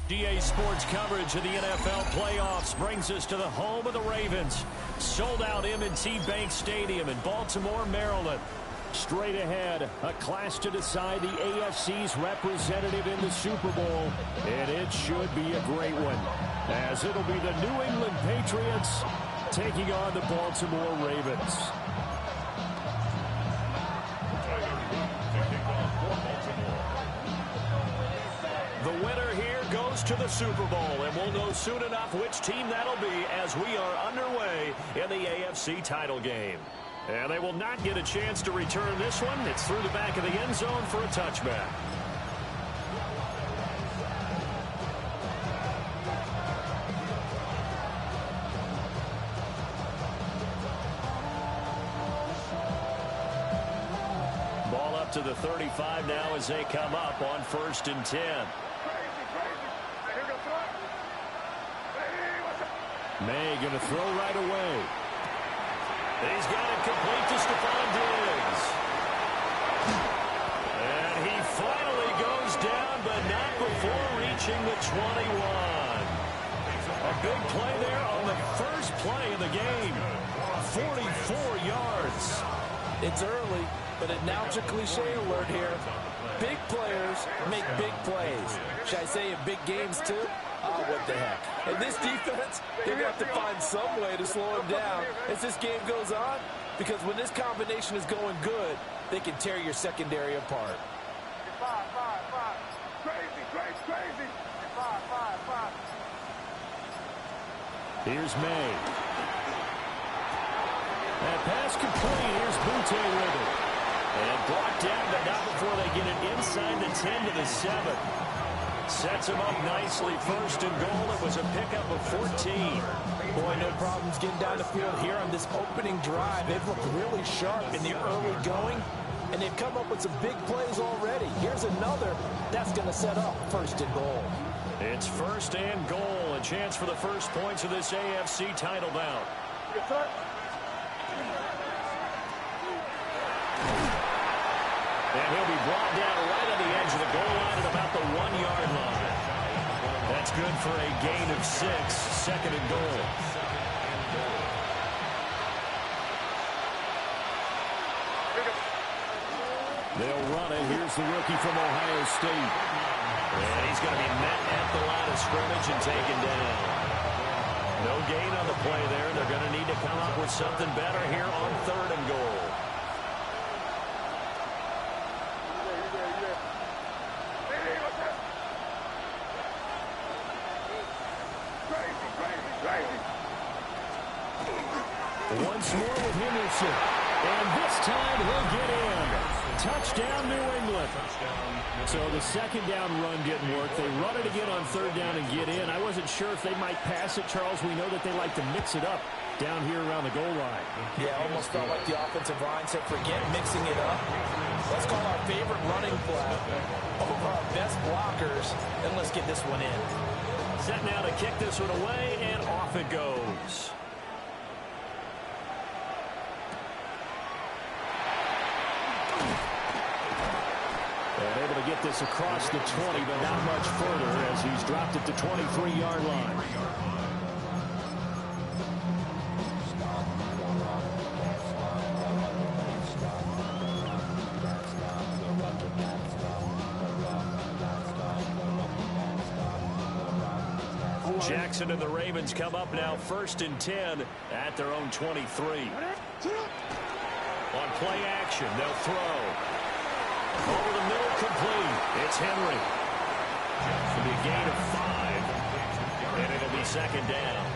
GA Sports coverage of the NFL playoffs brings us to the home of the Ravens. Sold out M&T Bank Stadium in Baltimore, Maryland. Straight ahead, a clash to decide the AFC's representative in the Super Bowl. And it should be a great one, as it'll be the New England Patriots taking on the Baltimore Ravens. The winner here goes to the Super Bowl, and we'll know soon enough which team that'll be as we are underway in the AFC title game. And they will not get a chance to return this one. It's through the back of the end zone for a touchback. Ball up to the 35 now as they come up on 1st and 10. May going to throw right away. He's got it complete to Stephon Diggs. And he finally goes down, but not before reaching the 21. A big play there on the first play of the game. 44 yards. It's early, but announcer cliche alert here. Big players make big plays. Should I say in big games too? Oh, what the heck. And this defense, they're going to have to find some way to slow him down as this game goes on, because when this combination is going good, they can tear your secondary apart. Here's May. That pass complete. Here's Butte with it. And blocked down, but not before they get it inside the 10 to the 7. Sets him up nicely. 1st and goal. It was a pickup of 14. Boy, no problems getting down the field here on this opening drive. They've looked really sharp in the early going, and they've come up with some big plays already. Here's another that's going to set up 1st and goal. It's 1st and goal. A chance for the first points of this AFC title bout. And he'll be brought down right on the edge of the goal line at about the 1-yard line. That's good for a gain of 6, 2nd and goal. They'll run it. Here's the rookie from Ohio State. And he's going to be met at the line of scrimmage and taken down. No gain on the play there. They're going to need to come up with something better here on 3rd and goal. Once more with Henderson. And this time he'll get in. Touchdown, New England. So the 2nd down run didn't work. They run it again on 3rd down and get in. I wasn't sure if they might pass it, Charles. We know that they like to mix it up down here around the goal line. Yeah, almost felt like the offensive line said, forget mixing it up. Let's call our favorite running play over our best blockers, and let's get this one in. Set now to kick this one away, and off it goes. And able to get this across the 20, but not much further as he's dropped it to 23-yard line. Jackson and the Ravens come up now 1st and 10 at their own 23. On play action, they'll throw. Over the middle, complete. It's Henry. It'll be a gain of 5. And it'll be 2nd down.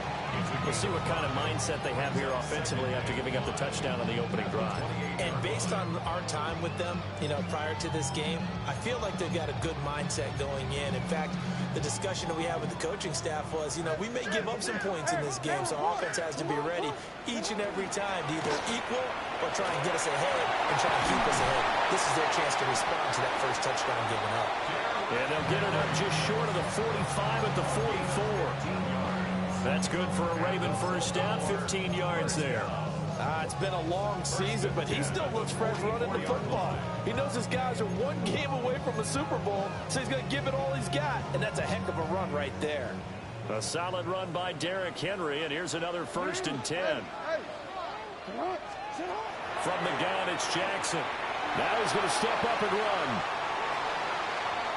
We'll see what kind of mindset they have here offensively after giving up the touchdown on the opening drive. And based on our time with them, prior to this game, I feel like they've got a good mindset going in. In fact, the discussion that we had with the coaching staff was, we may give up some points in this game, so our offense has to be ready each and every time to either equal or try and get us ahead and try and keep us ahead. This is their chance to respond to that first touchdown given up. And they'll get it up just short of the 45 at the 44. That's good for a Raven first down, 15 yards there. It's been a long season, but he still looks fresh running the football. He knows his guys are one game away from a Super Bowl, so he's going to give it all he's got, and that's a heck of a run right there. A solid run by Derrick Henry, and here's another 1st and 10. From the gun, it's Jackson. Now he's going to step up and run.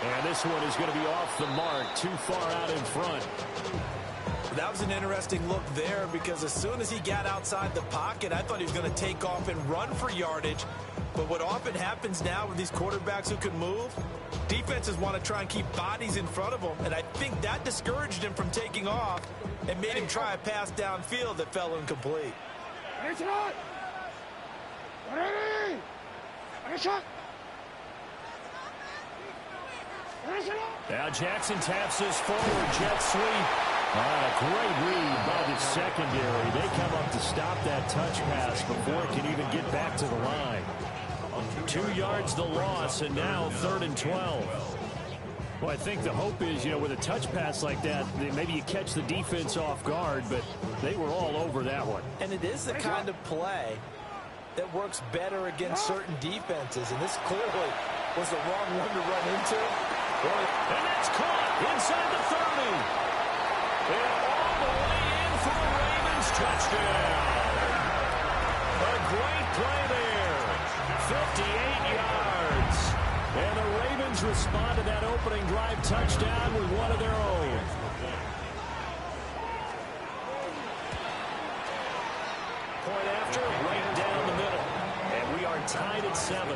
And this one is going to be off the mark, too far out in front. That was an interesting look there because as soon as he got outside the pocket, I thought he was going to take off and run for yardage. But what often happens now with these quarterbacks who can move, defenses want to try and keep bodies in front of them, and I think that discouraged him from taking off and made him try a pass downfield that fell incomplete. Now Jackson taps this forward, jet sweep. A great read by the secondary. They come up to stop that touch pass before it can even get back to the line. 2 yards the loss, and now 3rd and 12. Well, I think the hope is, with a touch pass like that, maybe you catch the defense off guard, but they were all over that one. And it is the kind of play that works better against certain defenses, and this clearly was the wrong one to run into. And that's caught inside the 30. And all the way in for a Ravens touchdown. A great play there. 58 yards. And the Ravens respond to that opening drive touchdown with one of their own. Point after, right down the middle. And we are tied at 7.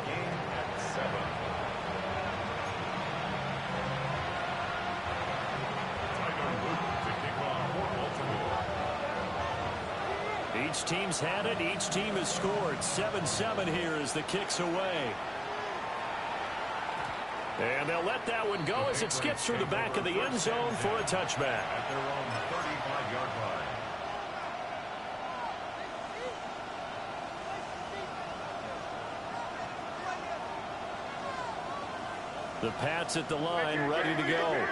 Each team's had it. Each team has scored. 7-7 here as the kick's away. And they'll let that one go as it skips through the back of the end zone for a touchback. At their own 35-yard line. The Pats at the line, ready to go.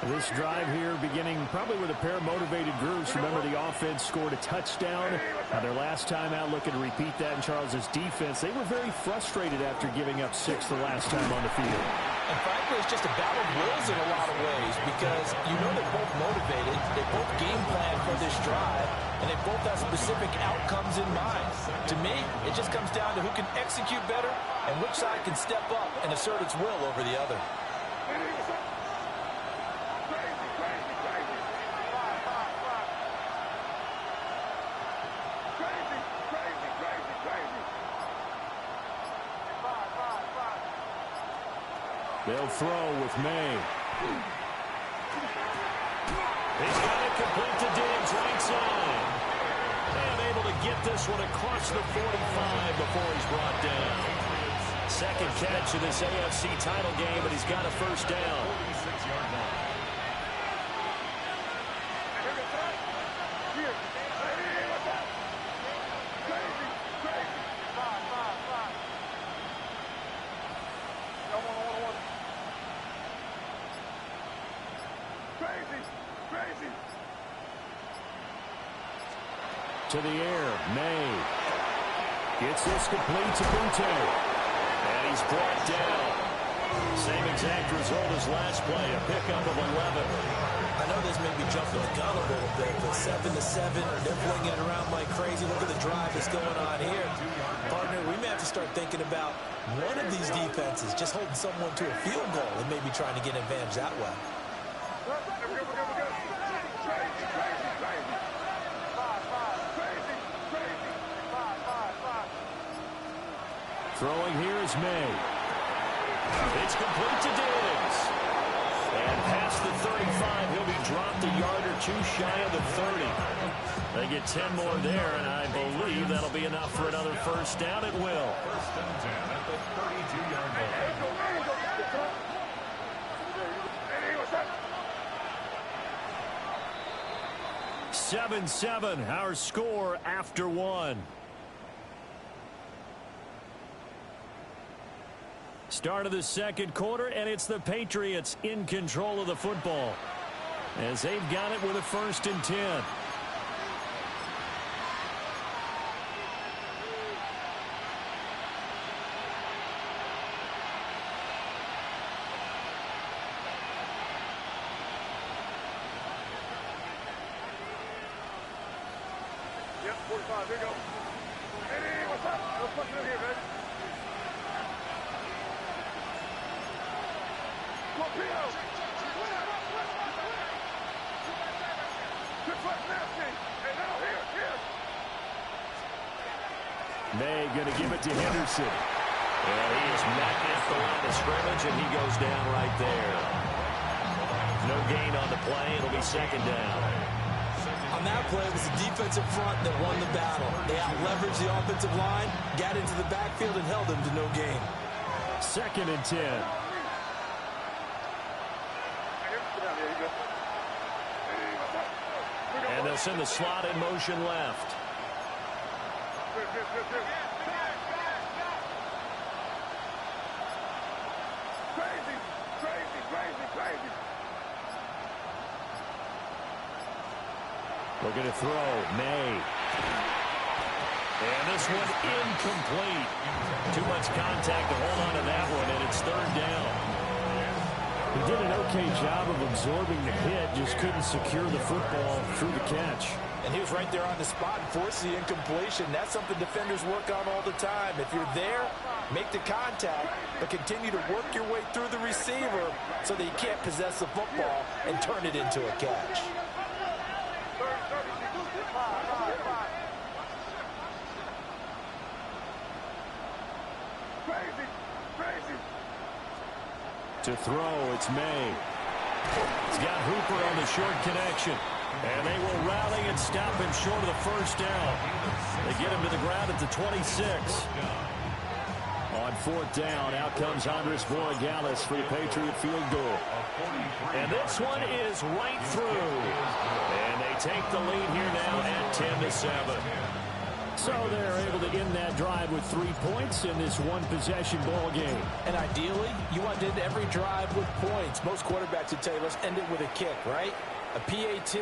This drive here beginning probably with a pair of motivated groups. Remember, the offense scored a touchdown. Their last time out, looking to repeat that in Charles's defense. They were very frustrated after giving up 6 the last time on the field. And frankly, it's just a battle of wills in a lot of ways because they're both motivated. They both game plan for this drive, and they both have specific outcomes in mind. To me, it just comes down to who can execute better and which side can step up and assert its will over the other. They'll throw with May. He's got it complete to Diggs, right side. And able to get this one across the 45 before he's brought down. Second catch in this AFC title game, and he's got a first down. 46-yard line. To the air, May gets this complete to Butte, and he's brought down. Same exact result as last play, a pickup of 11. I know this may be jumping the gun a little bit, but 7-7, they're flinging it around like crazy. Look at the drive that's going on here. Partner, we may have to start thinking about one of these defenses just holding someone to a field goal and maybe trying to get an advantage that way. Throwing here is May. It's complete to Diggs. And past the 35, he'll be dropped a yard or two shy of the 30. They get 10 more there, and I believe that'll be enough for another first down. It will. First and 10 at the 32-yard line. 7-7, our score after one. Start of the second quarter, and it's the Patriots in control of the football as they've got it with a 1st and 10. Yep, 45. Here you go. Hey, what's up? Let's push it in here, baby. Torpedo. Good foot nasty. Hey, now, here. May going to give it to Henderson. And he is met at the line of scrimmage, and he goes down right there. No gain on the play. It'll be second down. On that play, it was the defensive front that won the battle. They out-leveraged the offensive line, got into the backfield, and held them to no gain. 2nd and 10. And they'll send the slot in motion left. Crazy. Looking to throw. May. And this one incomplete. Too much contact to hold on to that one, and it's 3rd down. He did an okay job of absorbing the hit, just couldn't secure the football through the catch. And he was right there on the spot and forced the incompletion. That's something defenders work on all the time. If you're there, make the contact, but continue to work your way through the receiver so that you can't possess the football and turn it into a catch. Crazy. To throw, it's May. He's got Hooper on the short connection. And they will rally and stop him short of the 1st down. They get him to the ground at the 26. On 4th down, out comes Andres Borregales for the Patriot field goal. And this one is right through. And they take the lead here now at 10-7. So they're able to end that drive with 3 points in this one-possession ball game. And ideally, you want to end every drive with points. Most quarterbacks would tell you, let's end it with a kick, right? A PAT,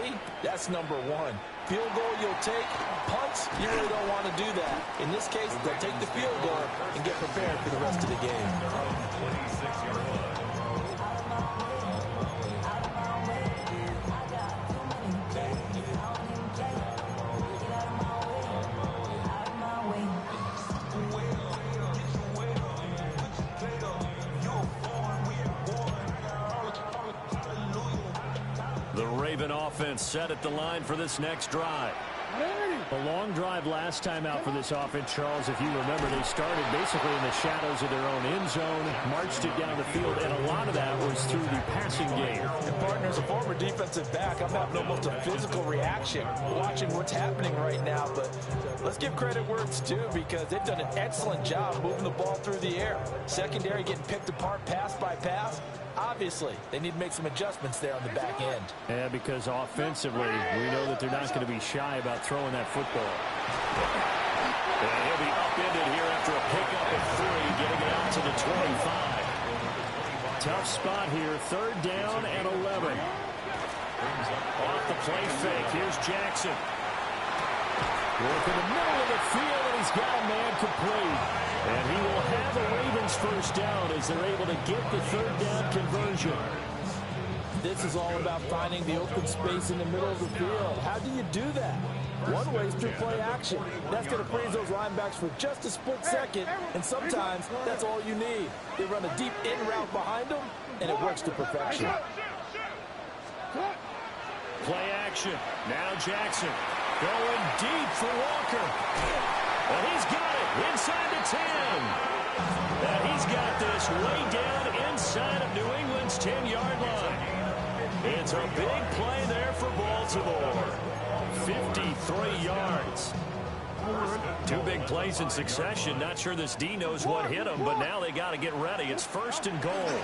that's number 1. Field goal you'll take. Punts, you really don't want to do that. In this case, they'll take the field goal and get prepared for the rest of the game. The Raven offense set at the line for this next drive. A long drive last time out for this offense, Charles. If you remember, they started basically in the shadows of their own end zone, marched it down the field, and a lot of that was through the passing game. And partner, as a former defensive back, I'm having almost a physical reaction watching what's happening right now. But let's give credit where it's due, because they've done an excellent job moving the ball through the air. Secondary getting picked apart pass by pass. Obviously, they need to make some adjustments there on the back end. Yeah, because offensively, we know that they're not going to be shy about throwing that football. And he'll be upended here after a pickup of 3, getting it out to the 25. Tough spot here, 3rd down and 11. Off the play fake, here's Jackson. Work in the middle of the field, and he's got a man complete. And he will have the Ravens 1st down as they're able to get the 3rd down conversion. This is all about finding the open space in the middle of the field. How do you do that? One way is through play action. That's going to freeze those linebacks for just a split second, and sometimes that's all you need. They run a deep in route behind them, and it works to perfection. Play action. Now Jackson going deep for Walker. And he's got it inside the 10. And he's got this way down inside of New England's 10-yard line. It's a big play there for Baltimore. 53 yards. 2 big plays in succession. Not sure this D knows what hit him, but now they got to get ready. It's 1st and goal.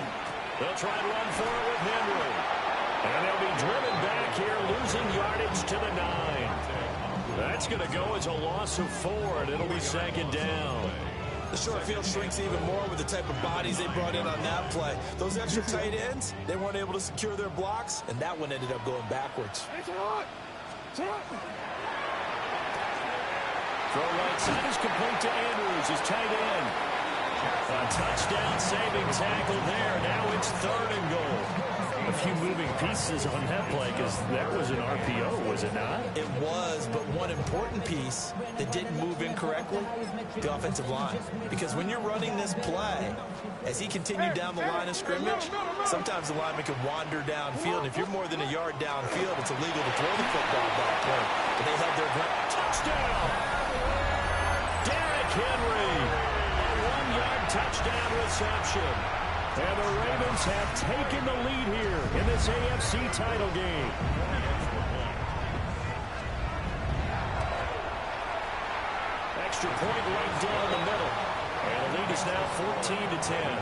They'll try to run for it with Henry. And they'll be driven back here, losing yardage to the 9. That's going to go as a loss of 4, and it'll be 2nd down. The short field shrinks even more with the type of bodies they brought in on that play. Those extra tight ends, they weren't able to secure their blocks, and that one ended up going backwards. Throw right side is complete to Andrews, his tight end. A touchdown saving tackle there. Now it's 3rd and goal. A few moving pieces on that play because that was an RPO, was it not? It was, but one important piece that didn't move incorrectly, the offensive line. Because when you're running this play, as he continued down the line of scrimmage, sometimes the lineman can wander downfield. If you're more than a yard downfield, it's illegal to throw the football back there. But they held their ground. Touchdown! Derrick Henry! A 1-yard touchdown reception. And the Ravens have taken the lead here in this AFC title game. Extra point right down the middle. And the lead is now 14-10.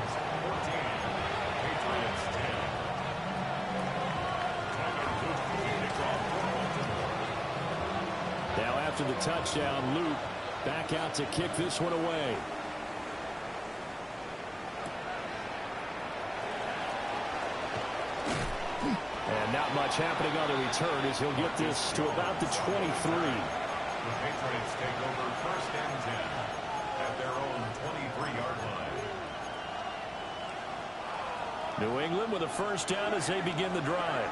Now after the touchdown, Luke back out to kick this one away. And not much happening on the return as he'll get this to about the 23. The Patriots take over 1st and 10 at their own 23-yard line. New England with a 1st down as they begin the drive.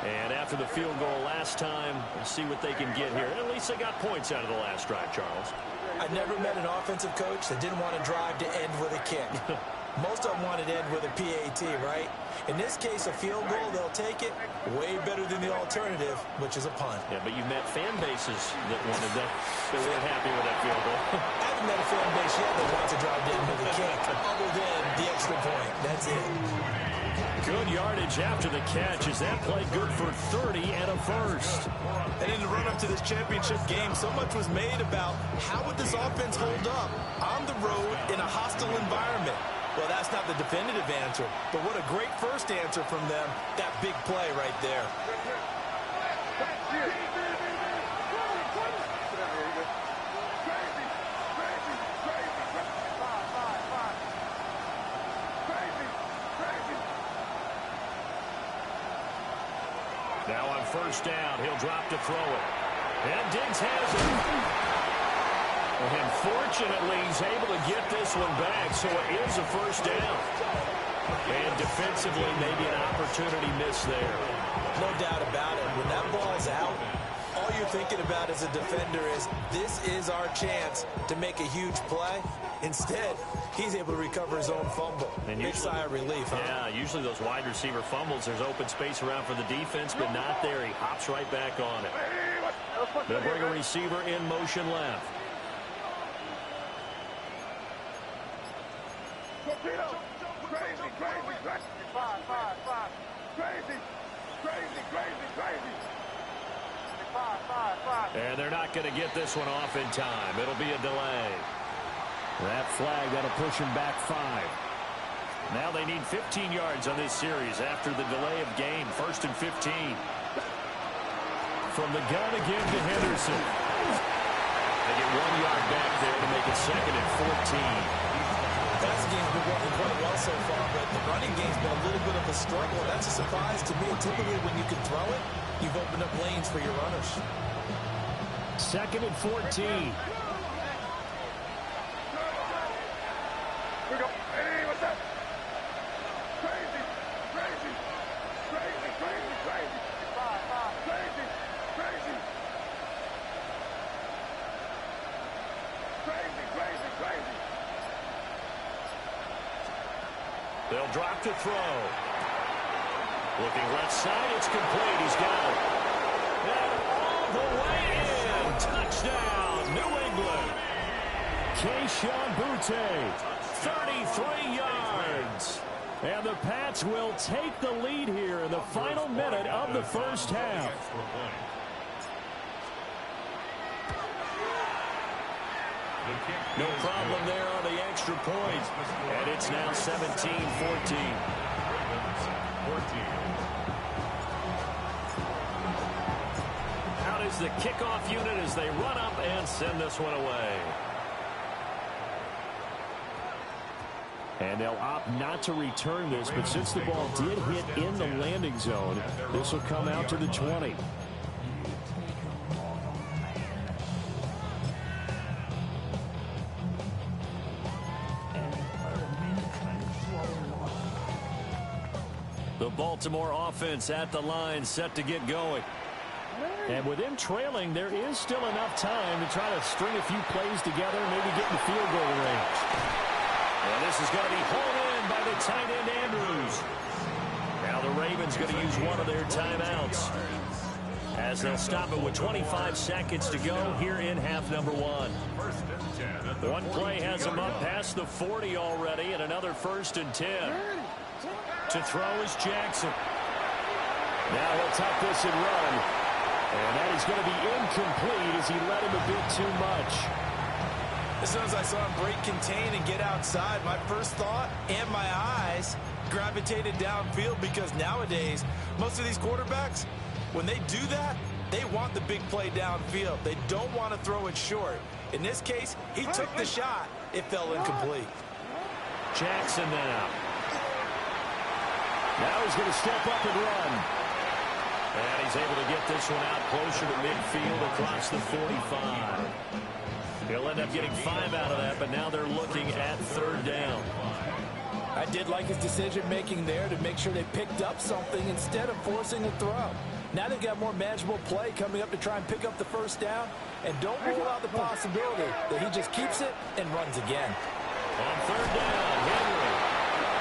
And after the field goal last time, we'll see what they can get here. At least they got points out of the last drive, Charles. I never met an offensive coach that didn't want to drive to end with a kick. Most of them wanted to end with a PAT, right? In this case, a field goal, they'll take it. Way better than the alternative, which is a punt. Yeah, but you've met fan bases that wanted that. They weren't happy with that field goal. I haven't met a fan base yet that wants to drive to end with a kick, other than the extra point. That's it. Good yardage after the catch as that play good for 30 and a 1st. And in the run-up to this championship game, so much was made about how would this offense hold up on the road in a hostile environment. Well, that's not the definitive answer, but what a great first answer from them, that big play right there. Now on 1st down, he'll drop to throw it. And Diggs has it. And fortunately, he's able to get this one back, so it is a 1st down. And defensively, maybe an opportunity miss there. No doubt about it. When that ball's out, all you're thinking about as a defender is, this is our chance to make a huge play. Instead, he's able to recover his own fumble. And big sigh of relief, huh? Yeah, usually those wide receiver fumbles, there's open space around for the defense, but not there. He hops right back on it. They'll bring a receiver in motion left. And they're not going to get this one off in time. It'll be a delay. That flag, that'll push him back 5. Now they need 15 yards on this series after the delay of game. 1st and 15. From the gun again to Henderson. They get 1 yard back there to make it 2nd and 14. Passing game's been working quite well so far, but the running game's been a little bit of a struggle. That's a surprise to me. Typically, when you can throw it, you've opened up lanes for your runners. 2nd and 14. Here we go. Hey, what's up? Crazy, crazy, crazy, crazy, crazy. Crazy, crazy. Crazy, crazy, crazy. They'll drop to throw. Looking left side, it's complete. He's got it. And all the way in. Touchdown, New England. Kayshon Boutte, 33 yards. And the Pats will take the lead here in the final minute of the 1st half. No problem there on the extra point. And it's now 17-14. Out is the kickoff unit as they run up and send this one away. And they'll opt not to return this, but since the ball did hit in the landing zone, this will come out to the 20. Baltimore offense at the line, set to get going. And with them trailing, there is still enough time to try to string a few plays together and maybe get in the field goal range. And this is going to be hauled in by the tight end Andrews. Now the Ravens going to use one of their timeouts, as they'll stop it with 25 seconds to go here in half number one. One play has them up past the 40 already, and another 1st and 10. To throw is Jackson. Now he'll tuck this and run. And that is going to be incomplete as he let him a bit too much. As soon as I saw him break contain and get outside, my first thought and my eyes gravitated downfield, because nowadays, most of these quarterbacks, when they do that, they want the big play downfield. They don't want to throw it short. In this case, he took the shot. It fell incomplete. Jackson now. Now he's going to step up and run. And he's able to get this one out closer to midfield across the 45. He'll end up getting 5 out of that, but now they're looking at 3rd down. I did like his decision-making there to make sure they picked up something instead of forcing a throw. Now they've got more manageable play coming up to try and pick up the 1st down, and don't rule out the possibility that he just keeps it and runs again. On 3rd down, Henry.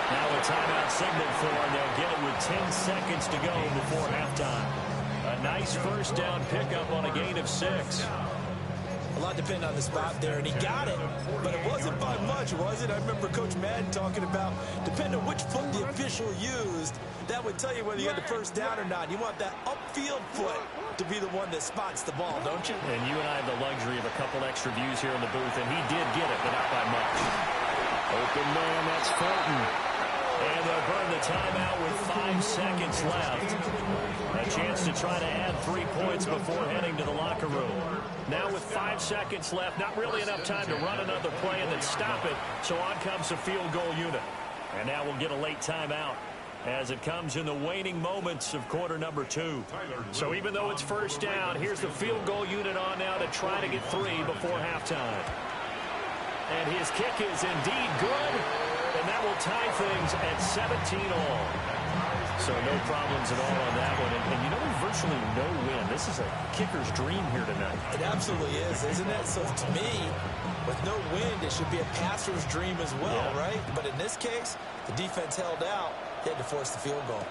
Now a timeout signal for him. They'll get it with 10 seconds to go before halftime. A nice 1st down pickup on a gain of 6. A lot depended on the spot there, and he got it, but it wasn't by much, was it? I remember Coach Madden talking about, depending on which foot the official used, that would tell you whether you had the 1st down or not. You want that upfield foot to be the one that spots the ball, don't you? And you and I have the luxury of a couple extra views here in the booth, and he did get it, but not by much. Open man, that's Fulton. And they'll burn the timeout with 5 seconds left. A chance to try to add 3 points before heading to the locker room. Now with 5 seconds left, not really enough time to run another play and then stop it. So on comes the field goal unit. And now we'll get a late timeout as it comes in the waning moments of quarter number 2. So even though it's 1st down, here's the field goal unit on now to try to get 3 before halftime. And his kick is indeed good. And that will tie things at 17 all. So no problems at all on that one. And you know, virtually no win. This is a kicker's dream here tonight. It absolutely is, isn't it? So to me, with no wind, it should be a passer's dream as well, right? But in this case, the defense held out. They had to force the field goal.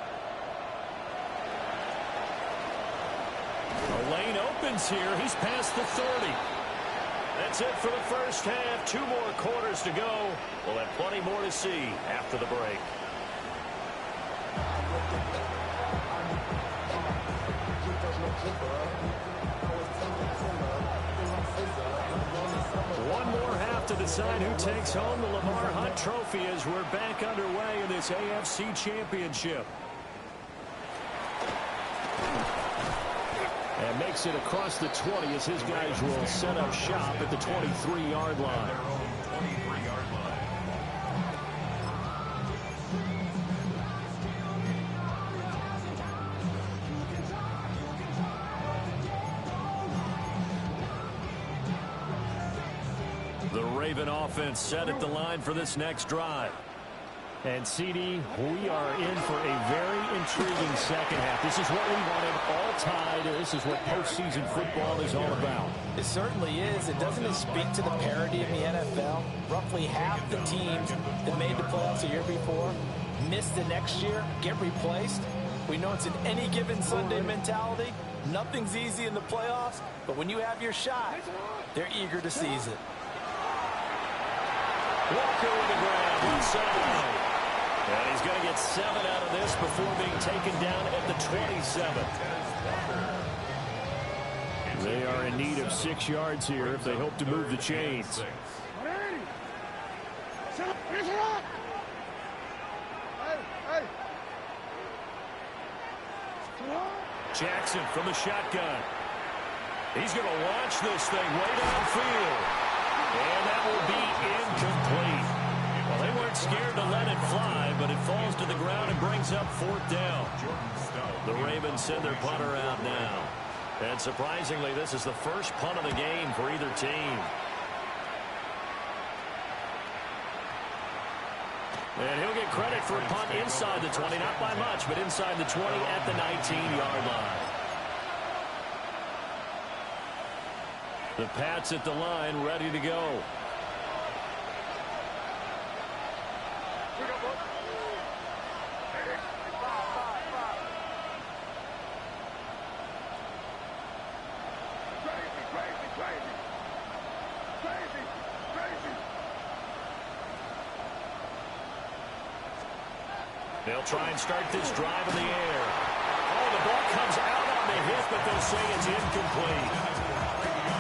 A lane opens here. He's past the 30. That's it for the 1st half. 2 more quarters to go. We'll have plenty more to see after the break. One more half to decide who takes home the Lamar Hunt Trophy as we're back underway in this AFC Championship. And makes it across the 20 as his guys will set up shop at the 23-yard line. The Raven offense set at the line for this next drive. And, CD, we are in for a very intriguing second half. This is what we wanted, all tied. This is what postseason football is all about. It certainly is. It doesn't speak to the parity in the NFL. Roughly half the teams that made the playoffs a year before miss the next year, get replaced. We know it's an any given Sunday mentality. Nothing's easy in the playoffs, but when you have your shot, they're eager to seize it. Walker with the grab inside. And he's going to get 7 out of this before being taken down at the 27. They are in need of 6 yards here if they hope to move the chains. Jackson from the shotgun. He's going to launch this thing way downfield. And that will be incomplete. Well, they weren't scared to let it fly, but it falls to the ground and brings up 4th down. The Ravens send their punter out now. And surprisingly, this is the first punt of the game for either team. And he'll get credit for a punt inside the 20, not by much, but inside the 20 at the 19-yard line. The Pats at the line, ready to go. They'll try and start this drive in the air. Oh, the ball comes out on the hit, but they'll say it's incomplete.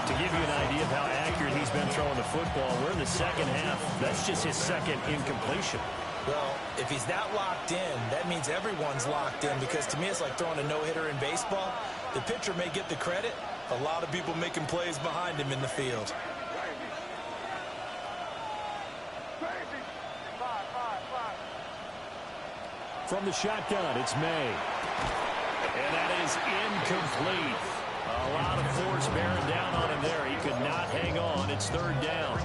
To give you an idea of how accurate he's been throwing the football, we're in the second half. That's just his second incompletion. Well, if he's that locked in, that means everyone's locked in, because to me it's like throwing a no-hitter in baseball. The pitcher may get the credit. A lot of people making plays behind him in the field. From the shotgun, it's May. And that is incomplete. A lot of force bearing down on him there. He could not hang on. It's third down.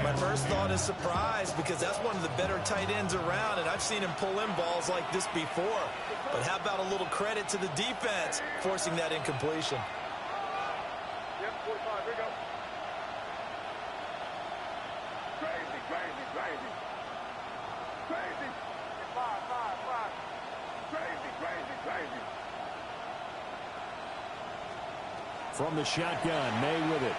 My first thought is surprise, because that's one of the better tight ends around, and I've seen him pull in balls like this before. But how about a little credit to the defense forcing that incompletion? Yep, 45, here we go. Crazy, crazy, crazy. Crazy. 5. Crazy, crazy, crazy. From the shotgun, May with it.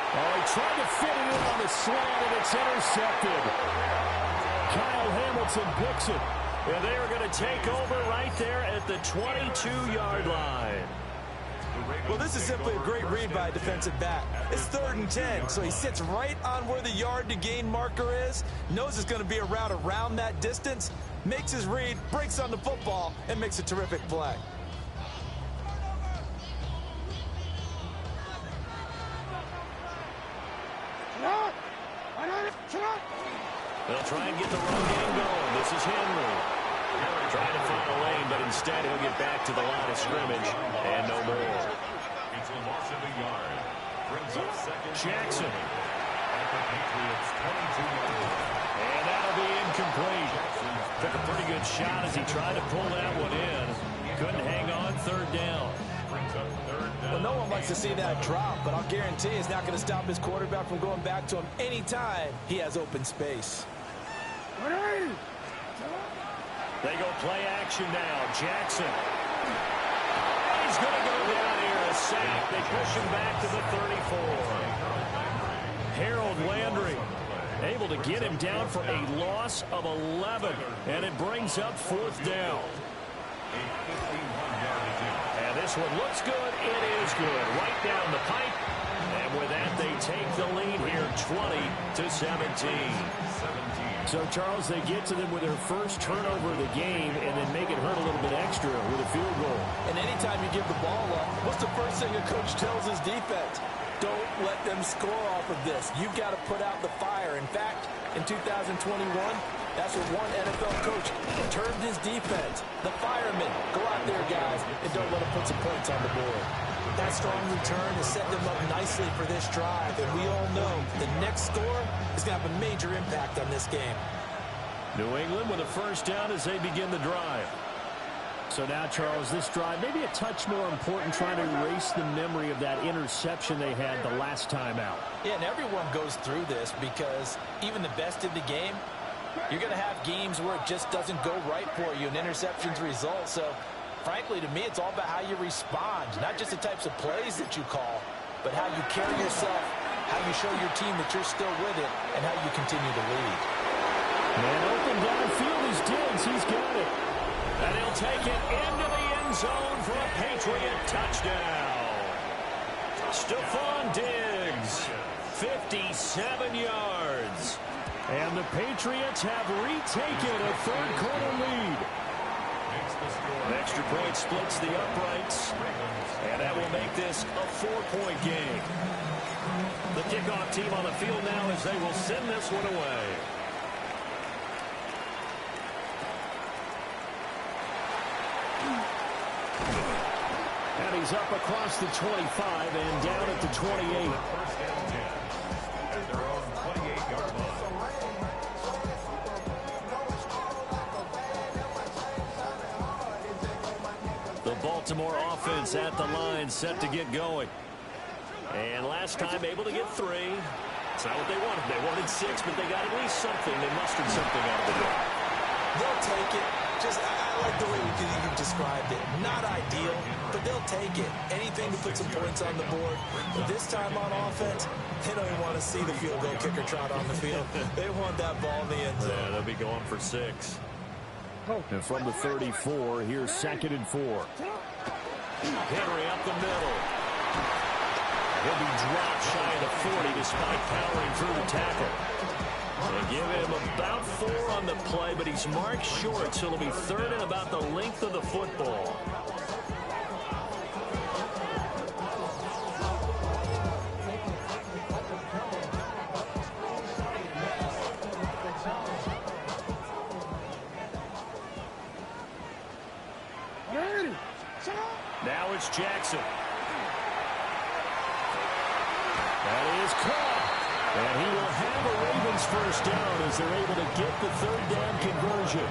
Oh, he tried to fit it in on the slant, and it's intercepted. Kyle Hamilton picks it. And they are going to take over right there at the 22-yard line. Well, this is simply a great read by a defensive back. It's 3rd and 10, so he sits right on where the yard-to-gain marker is, knows it's going to be a route around that distance, makes his read, breaks on the football, and makes a terrific play. They'll try and get the run game going. This is Henry. Trying to find a lane, but instead he'll get back to the line of scrimmage and no more. It's a loss of a yard. Brings up second. Jackson. At the Patriots' 22-yard line. And that'll be incomplete. Took a pretty good shot as he tried to pull that one in. Couldn't hang on. Third down. Brings up third down. Well, no one likes to see that drop, but I'll guarantee it's not going to stop his quarterback from going back to him anytime he has open space. They go play action now. Jackson. He's going to go down here. A sack. They push him back to the 34. Harold Landry able to get him down for a loss of 11. And it brings up 4th down. And this one looks good. It is good. Right down the pipe. And with that, they take the lead here, 20-17. So, Charles, they get to them with their first turnover of the game and then make it hurt a little bit extra with a field goal. And anytime you give the ball up, what's the first thing a coach tells his defense? Don't let them score off of this. You've got to put out the fire. In fact, in 2021, that's what one NFL coach termed his defense. The firemen. Go out there, guys, and don't let them put some points on the board. That strong return has set them up nicely for this drive, and we all know the next score is going to have a major impact on this game. New England with a first down as they begin the drive. So now, Charles, this drive maybe a touch more important, trying to erase the memory of that interception they had the last time out. Yeah, and everyone goes through this, because even the best in the game, you're going to have games where it just doesn't go right for you, and interceptions result. So, frankly, to me, it's all about how you respond, not just the types of plays that you call, but how you carry yourself, how you show your team that you're still with it, and how you continue to lead. Man open downfield is Diggs. He's got it. And he'll take it into the end zone for a Patriot touchdown. Stephon Diggs, 57 yards. And the Patriots have retaken a third-quarter lead. Extra point splits the uprights, and that will make this a 4-point game. The kickoff team on the field now as they will send this one away. And he's up across the 25 and down at the 28. First down 10 at their own 28-yard line. Baltimore offense at the line, set to get going. And last time able to get 3. It's not what they wanted. They wanted 6, but they got at least something. They mustered something out of the door. They'll take it. I like the way you described it. Not ideal, but they'll take it. Anything to put some points on the board. But this time on offense, they don't even want to see the field goal kicker trot on the field. They want that ball in the end zone. Yeah, they'll be going for 6. And from the 34, here's 2nd and 4. Henry up the middle. He'll be dropped shy of the 40 despite powering through the tackle. They give him about 4 on the play, but he's marked short, so it'll be 3rd and about the length of the football. Now it's Jackson. That is caught. And he will have a Ravens first down as they're able to get the 3rd down conversion.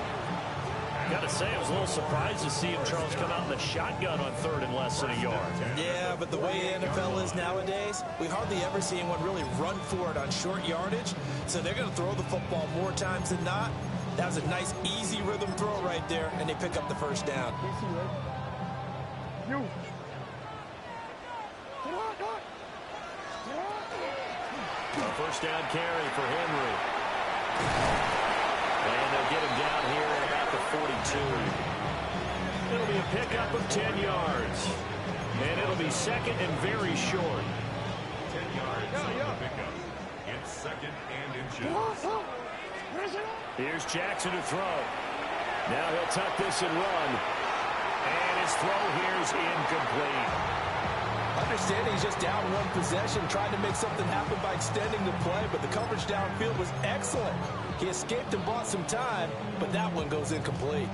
Got to say, I was a little surprised to see him, Charles, come out in the shotgun on 3rd and less than a yard. Yeah, but the way the NFL is nowadays, we hardly ever see anyone really run for it on short yardage. So they're going to throw the football more times than not. That was a nice, easy rhythm throw right there, and they pick up the first down. A first down carry for Henry. And they'll get him down here at about the 42. It'll be a pickup of 10 yards. And it'll be 2nd and very short. 10 yards on the pickup. It's 2nd and inches. Here's Jackson to throw. Now he'll tuck this and run. And his throw here is incomplete. Understanding he's just down 1 possession, trying to make something happen by extending the play, but the coverage downfield was excellent. He escaped and bought some time, but that one goes incomplete.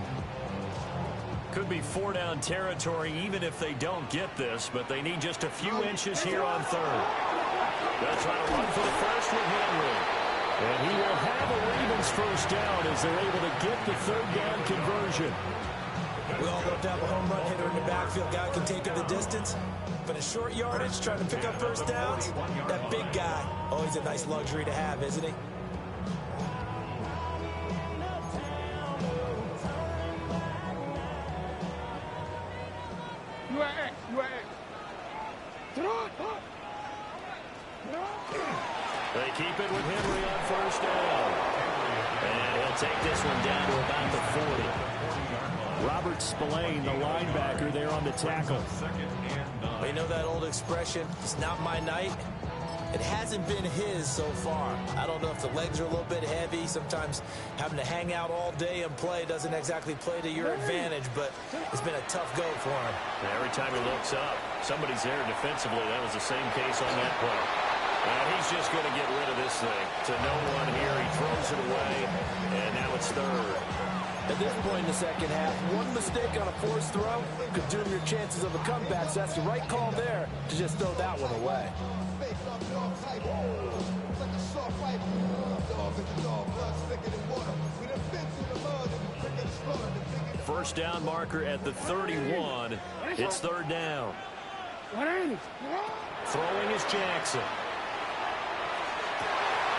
Could be 4 down territory even if they don't get this, but they need just a few inches here on 3rd. They'll try to run for the first with Henry. And he will have a Ravens first down as they're able to get the 3rd down conversion. We all love to have a home run hitter in the backfield. Guy can take it the distance. But in short yardage, trying to pick up first downs, that big guy, always a nice luxury to have, isn't he? They keep it with Henry on first down. And he'll take this one down to about the 40. Robert Spillane, the linebacker, there on the tackle. Well, you know that old expression, it's not my night? It hasn't been his so far. I don't know if the legs are a little bit heavy. Sometimes having to hang out all day and play doesn't exactly play to your advantage, but it's been a tough go for him. And every time he looks up, somebody's there defensively. That was the same case on that play. And he's just going to get rid of this thing. To no one here, he throws it away, and now it's 3rd. At this point in the second half, one mistake on a forced throw could doom your chances of a comeback. So that's the right call there to just throw that one away. First down marker at the 31. It's 3rd down. Throwing is Jackson.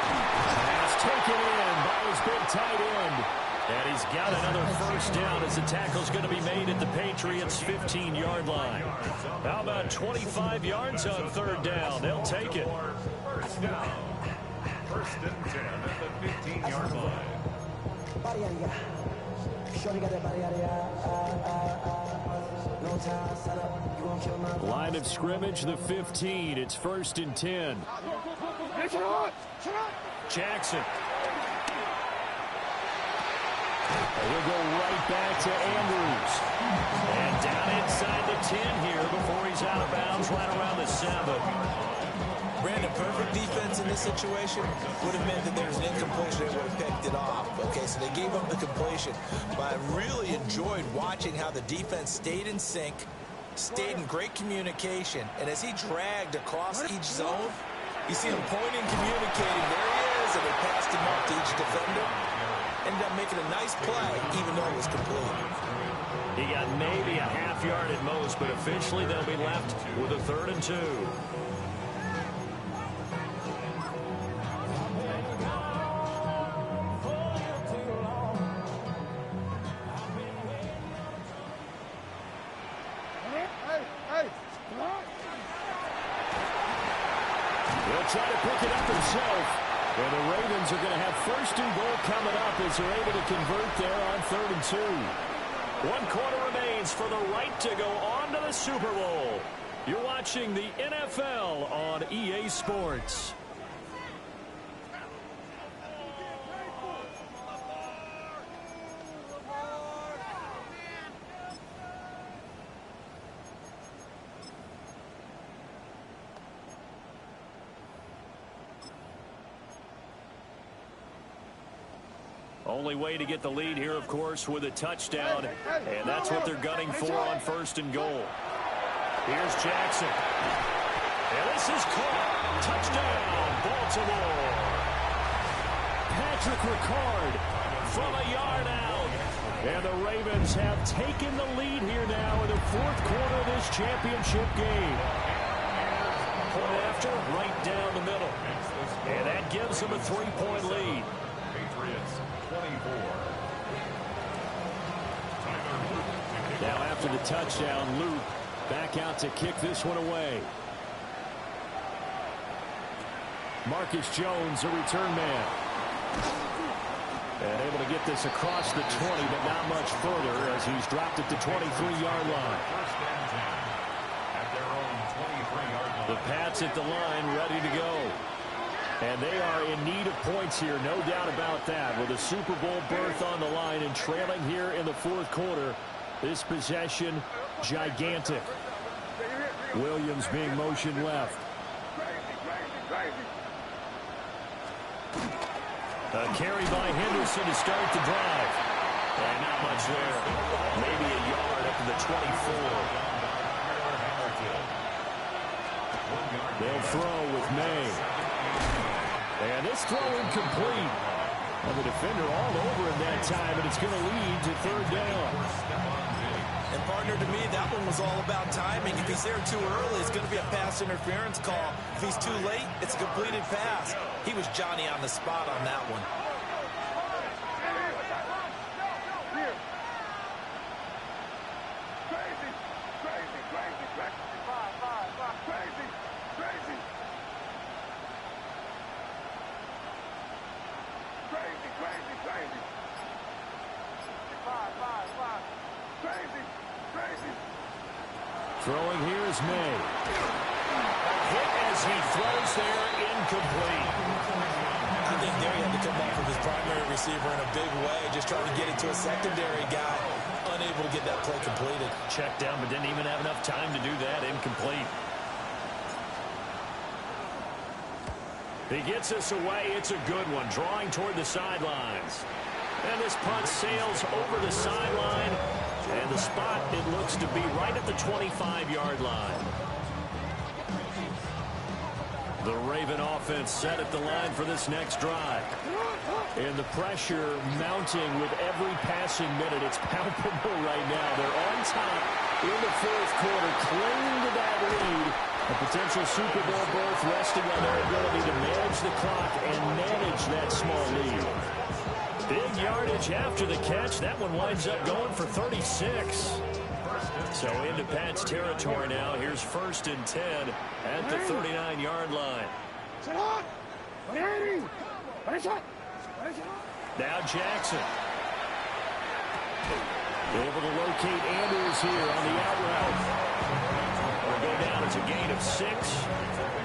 Pass taken in by his big tight end. And he's got another first down as the tackle's going to be made at the Patriots' 15-yard line. How about 25 yards on 3rd down? They'll take it. First down. 1st and 10 at the 15-yard line. Line of scrimmage, the 15. It's 1st and 10. Jackson. We'll go right back to Andrews. And down inside the 10 here before he's out of bounds right around the 7. Brandon, perfect defense in this situation would have meant that there's an incompletion. They would have picked it off. Okay, so they gave up the completion. But I really enjoyed watching how the defense stayed in sync, stayed in great communication. And as he dragged across each zone, you see him pointing, communicating. There he is, and they passed him up to each defender. ended up making a nice play, even though it was complete. He got maybe a half yard at most, but officially they'll be left with a 3rd and 2. He'll try to pick it up himself. And the Ravens are going to have 1st and goal coming up as they're able to convert there on 3rd and 2. 1 quarter remains for the right to go on to the Super Bowl. You're watching the NFL on EA Sports. Only way to get the lead here, of course, with a touchdown, and that's what they're gunning for on 1st and goal. Here's Jackson. And this is caught. Touchdown, Baltimore. Patrick Ricard from a yard out. And the Ravens have taken the lead here now in the 4th quarter of this championship game. Point after, right down the middle. And that gives them a 3-point lead. Patriots 24. Now after the touchdown, Luke back out to kick this one away. Marcus Jones, a return man. And able to get this across the 20, but not much further as he's dropped at the 23-yard line. 1st and 10 at their own 23-yard line. The Pats at the line, ready to go. And they are in need of points here, no doubt about that. With a Super Bowl berth on the line and trailing here in the 4th quarter, this possession gigantic. Williams being motioned left. A carry by Henderson to start the drive. And not much there. Maybe a yard up to the 24. They'll throw with May. And this throw incomplete. And the defender all over him that time, and it's going to lead to 3rd down. And partner, to me, that one was all about timing. If he's there too early, it's going to be a pass interference call. If he's too late, it's a completed pass. He was Johnny on the spot on that one. Throwing here is May. Hit as he throws there, incomplete. I think there he had to come off of his primary receiver in a big way, just trying to get it to a secondary guy. Unable to get that play completed. Checked down, but didn't even have enough time to do that. Incomplete. He gets us away. It's a good one. Drawing toward the sidelines. And this punt sails over the sideline. And the spot, it looks to be right at the 25-yard line. The Raven offense set at the line for this next drive. And the pressure mounting with every passing minute. It's palpable right now. They're on top in the 4th quarter, clinging to that lead. A potential Super Bowl berth resting on their ability to manage the clock and manage that small lead. Big yardage after the catch. That one winds up going for 36. So into Pat's territory now. Here's 1st and 10 at the 39-yard line. Now Jackson. Able to locate Andrews here on the out route. It'll go down as a gain of 6.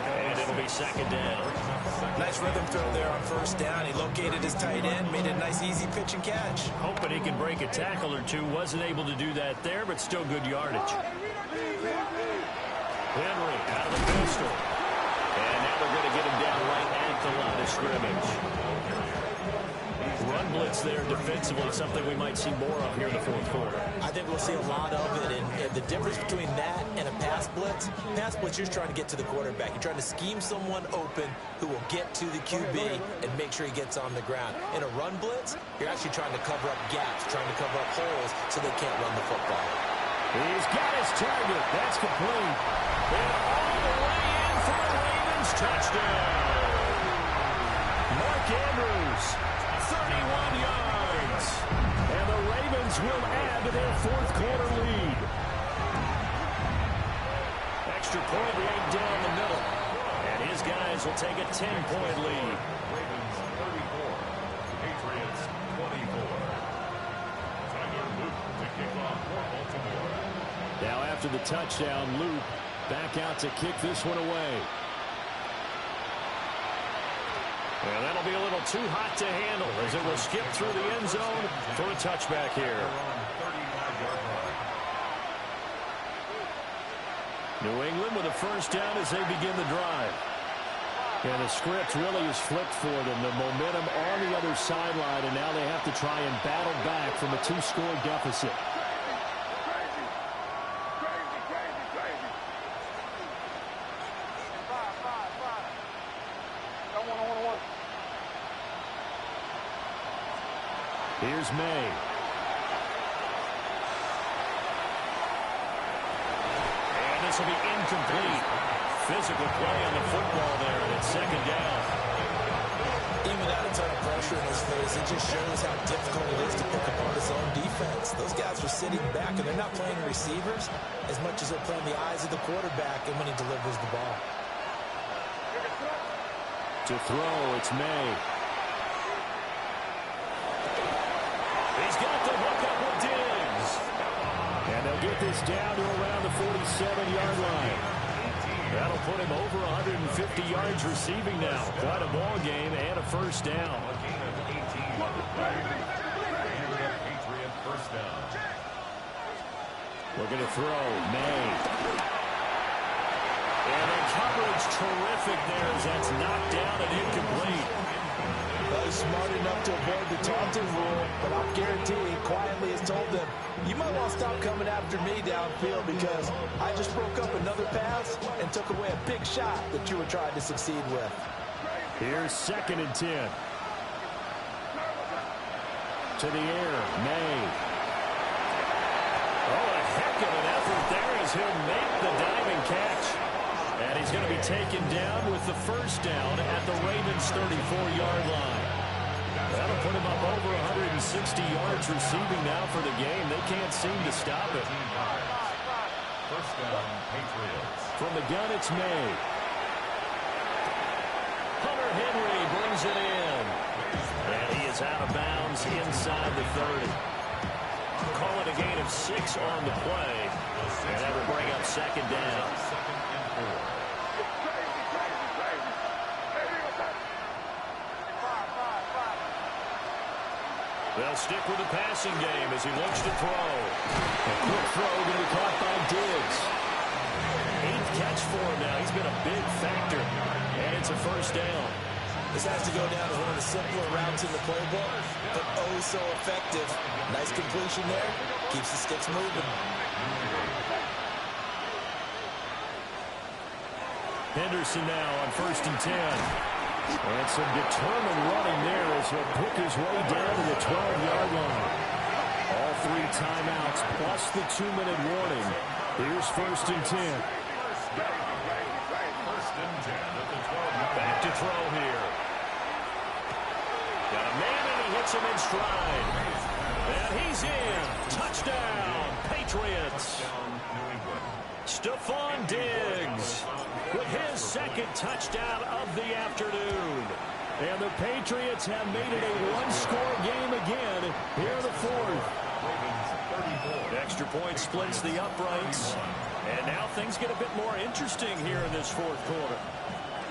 And it'll be 2nd down. Nice rhythm throw there on 1st down. He located his tight end, made a nice easy pitch and catch. Hoping he can break a tackle or two. Wasn't able to do that there, but still good yardage. Henry out of the pistol. And now they're going to get him down right at the line of scrimmage. Run blitz there defensively, something we might see more of here in the fourth quarter. I think we'll see a lot of it, and the difference between that and a pass blitz, you're just trying to get to the quarterback. You're trying to scheme someone open who will get to the QB and make sure he gets on the ground. In a run blitz, you're actually trying to cover up gaps, trying to cover up holes so they can't run the football. He's got his target. That's complete. And all the way in for the Ravens touchdown. Mark Andrews, 31 yards. And the Ravens will add to their fourth quarter lead. Extra point right down the middle. And his guys will take a 10-point lead. Ravens 34, Patriots 24. Tyler Luke to kick off for Baltimore. Now after the touchdown, Luke back out to kick this one away. And that'll be a little too hot to handle as it will skip through the end zone for a touchback here. New England with a first down as they begin the drive. And the script really is flipped for them. The momentum on the other sideline, and now they have to try and battle back from a two-score deficit. Here's May. And this will be incomplete. Physical play on the football there, and it's second down. Even without a ton of pressure in his face, it just shows how difficult it is to pick apart his own defense. Those guys are sitting back, and they're not playing receivers as much as they're playing the eyes of the quarterback and when he delivers the ball. To throw, it's May. He's got the hook up with Diggs. And they'll get this down to around the 47-yard line. That'll put him over 150 yards receiving now. Quite a ball game and a first down. A gain of 18 on the play. Patriot first down. Looking to throw, May. And the coverage terrific there as that's knocked down and incomplete. Well, he's smart enough to avoid the taunting rule, but I'll guarantee he quietly has told them, you might want to stop coming after me downfield because I just broke up another pass and took away a big shot that you were trying to succeed with. Here's 2nd and 10. To the air, May. Oh, a heck of an effort there as he'll make the diving catch. And he's going to be taken down with the first down at the Ravens' 34-yard line. That'll put him up over 160 yards receiving now for the game. They can't seem to stop it. First down, Patriots. From the gun, it's May. Hunter Henry brings it in. And he is out of bounds inside the 30. Call it a gain of 6 on the play. And that will bring up second down. Second and 4. They'll stick with the passing game as he looks to throw. A quick throw going to be caught by Diggs. 8th catch for him now. He's been a big factor. And it's a first down. This has to go down as one of the simpler routes in the playbook, but oh so effective. Nice completion there. Keeps the sticks moving. Henderson now on 1st and 10. And some determined running there as he'll pick his way down to the 12-yard line. All 3 timeouts plus the 2-minute warning. Here's 1st and 10. First and 10 at the 12. Back to throw here. Got a man and he hits him in stride. And he's in. Touchdown, Patriots. Touchdown, New England. Stephon Diggs with his 2nd touchdown of the afternoon. And the Patriots have made it a one-score game again here in the 4th. Ravens 34. Extra point splits the uprights. And now things get a bit more interesting here in this 4th quarter.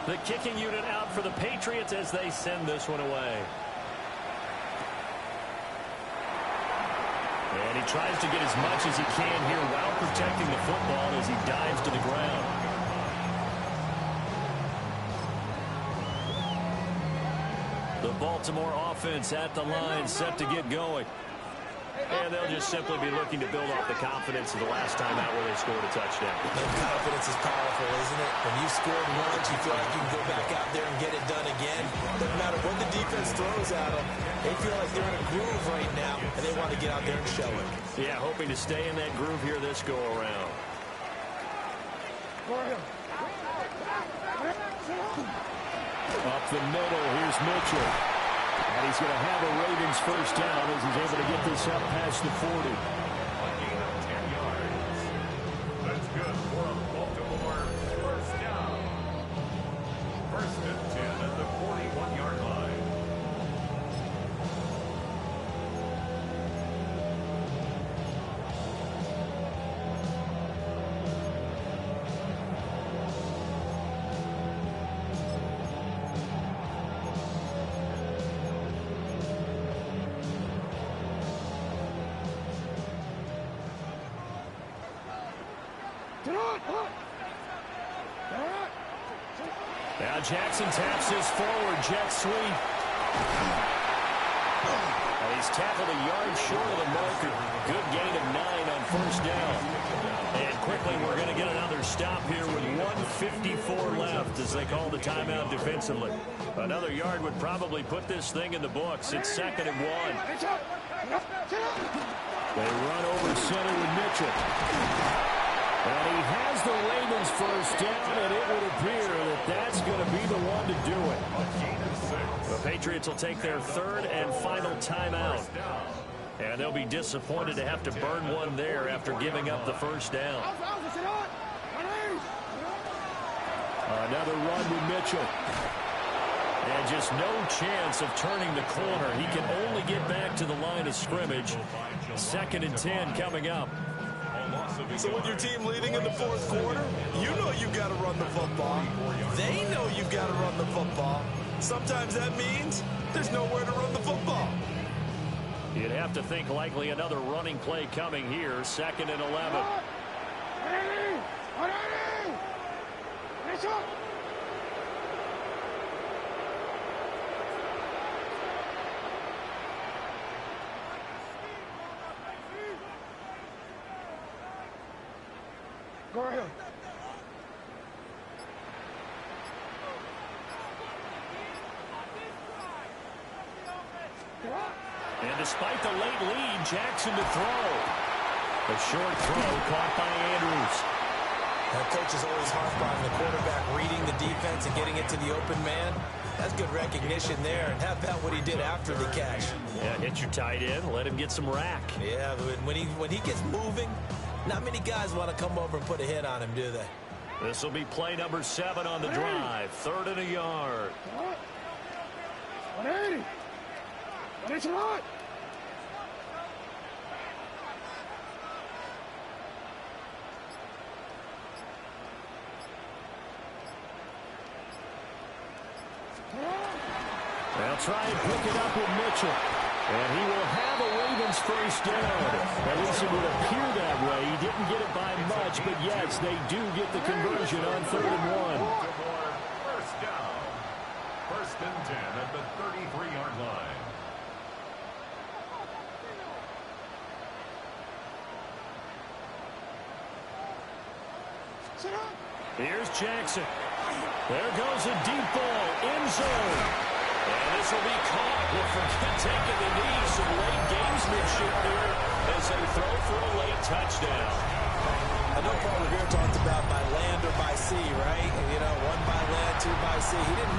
The kicking unit out for the Patriots as they send this one away. And he tries to get as much as he can here while protecting the football as he dives to the ground. The Baltimore offense at the line, set to get going. And they'll just simply be looking to build off the confidence of the last time out where they scored a touchdown. And confidence is powerful, isn't it? When you scored once, you feel like you can go back out there and get it done again. Doesn't matter what the defense throws at them. They feel like they're in a groove right now, and they want to get out there and show it. Yeah, hoping to stay in that groove here this go-around. Up the middle, here's Mitchell. And he's going to have a Ravens first down as he's able to get this up past the 40. A gain of 10 yards. That's good for a Baltimore first down. First and 10 at the 41-yard line. Now Jackson taps this forward, jet sweep. And he's tackled a yard short of the marker. Good gain of 9 on first down. And quickly we're going to get another stop here with 1:54 left as they call the timeout defensively. Another yard would probably put this thing in the books. It's 2nd and 1. They run over center with Mitchell. And he has the Ravens first down, and it would appear that that's going to be the one to do it. The Patriots will take their 3rd and final timeout. And they'll be disappointed to have to burn one there after giving up the first down. Another run with Mitchell. And just no chance of turning the corner. He can only get back to the line of scrimmage. 2nd and 10 coming up. So with your team leading in the 4th quarter, you know you've got to run the football. They know you've got to run the football. Sometimes that means there's nowhere to run the football. You'd have to think likely another running play coming here. 2nd and 11. Go ahead. And despite the late lead, Jackson to throw. A short throw caught by Andrews. That coach is always harped on the quarterback reading the defense and getting it to the open man. That's good recognition there. And how about what he did after the catch? Yeah, hit your tight end, let him get some rack. Yeah, but when he gets moving, not many guys want to come over and put a hit on him, do they? This will be play number 7 on the drive. 3rd and a yard. 180. 180. They'll try and pick it up with Mitchell. And he will have a Ravens first down. At least it would appear that way. He didn't get it by much, but yes, they do get the conversion on 3rd and 1. First down. 1st and 10 at the 33-yard line. Here's Jackson. There goes a deep ball, end zone. And this will be caught. We'll forget taking the knee. Some late gamesmanship here as they throw for a late touchdown. I know Paul Revere talked about by land or by sea, right? You know, 1 by land, 2 by sea. He didn't